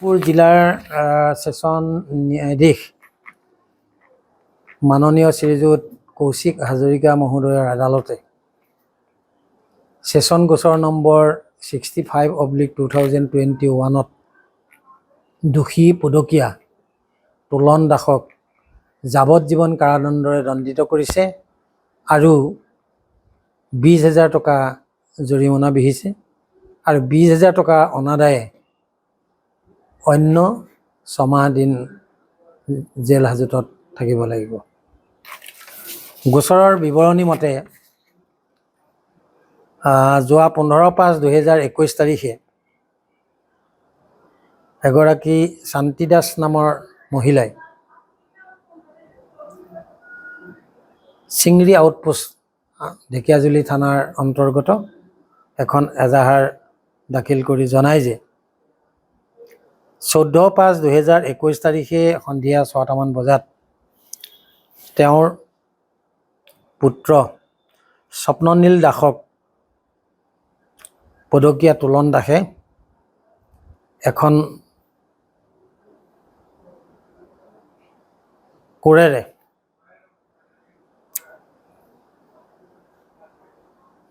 শোণিতপুৰ জিলাৰ সেশন ন্যায়াধীশ মাননীয় শ্ৰীযুত কৌশিক হাজৰিকা মহোদয়ৰ আদালতে সেশন গোচৰ নম্বৰ 65/2021 দোষী পদকীয়া তোলন দাসক যাৱজ্জীৱন কাৰাদণ্ডৰে দণ্ডিত কৰিছে আৰু 20,000 টকা জৰিমনা বিহিছে আৰু 20,000 টকা অনাদায়ে অন্য 6 মাহ দিন জেল হাজতত থাকিব লাগিব। গোচৰৰ বিৱৰণী মতে যোৱা 15/5/2021 তাৰিখে এগৰাকী শান্তি দাস নামৰ মহিলাই চিংৰি আউটপোষ্ট ঢেকিয়াজুলি থানাৰ অন্তৰ্গত এখন এজাহাৰ দাখিল কৰি জনায় যে 14/5/2021 তাৰিখে সন্ধিয়া 6টা মান বজাত তেওঁৰ পুত্ৰ স্বপ্ননীল দাসক পদকীয়া তোলন দাসে এখন কোৰেৰে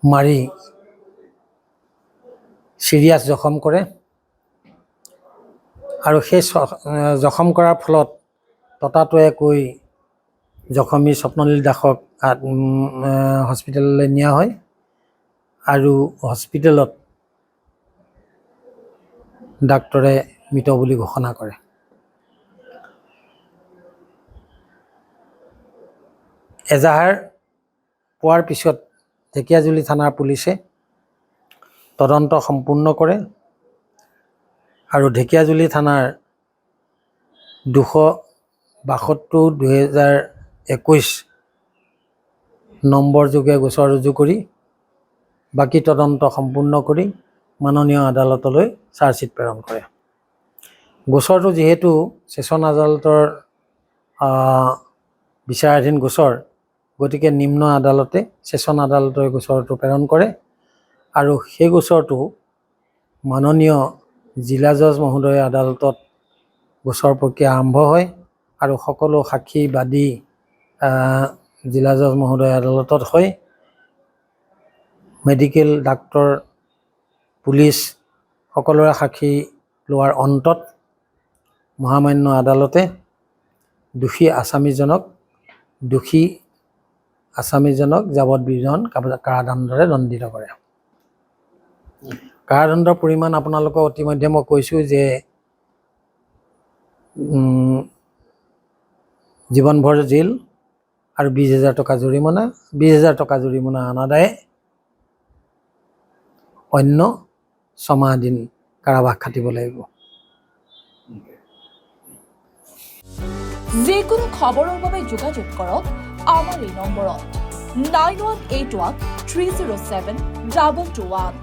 মাৰি চিৰিয়াছ জখম কৰে আৰু সেই জখম কৰাৰ ফলত ততাতৈয়াকৈ জখমী স্বপ্ননীল দাসক হস্পিটেললৈ নিয়া হয় আৰু হস্পিটেলত ডাক্তৰে মৃত বুলি ঘোষণা কৰে। এজাহাৰ পোৱাৰ পিছত ঢেকিয়াজুলি থানাৰ পুলিচে তদন্ত সম্পূৰ্ণ কৰে আৰু ঢেকিয়াজুলি থানাৰ 272/2021 নম্বৰ যোগে গোচৰ ৰুজু কৰি বাকী তদন্ত সম্পূৰ্ণ কৰি মাননীয় আদালতলৈ চাৰ্জশ্বিট প্ৰেৰণ কৰে। গোচৰটো যিহেতু সেশন আদালতৰ বিচাৰাধীন গোচৰ, গতিকে নিম্ন আদালতে সেশন আদালতৰ গোচৰটো প্ৰেৰণ কৰে আৰু সেই গোচৰটো মাননীয় জিলা জজ মহোদয় আদালতত গোচৰ প্ৰক্ৰিয়া আৰম্ভ হয় আৰু সকলো সাক্ষী বাদী জিলা জজ মহোদয় আদালতত হয়। মেডিকেল ডাক্তৰ পুলিচ সকলোৰে সাক্ষী লোৱাৰ অন্তত মহামান্য আদালতে দোষী আসামীজনক যাৱজ্জীৱন কাৰাদণ্ডৰে দণ্ডিত কৰে। কাৰাদণ্ডৰ পৰিমাণ আপোনালোকক ইতিমধ্যে মই কৈছোঁ যে জীৱনভৰ জেল আৰু 20,000 টকা জৰিমনা। 20,000 টকা জৰিমনা অনাদায়ে অন্য 6 মাহ দিন কাৰাবাস খাটিব লাগিব। যিকোনো খবৰৰ বাবে যোগাযোগ কৰক আমাৰ এই নম্বৰত 9181 307 221।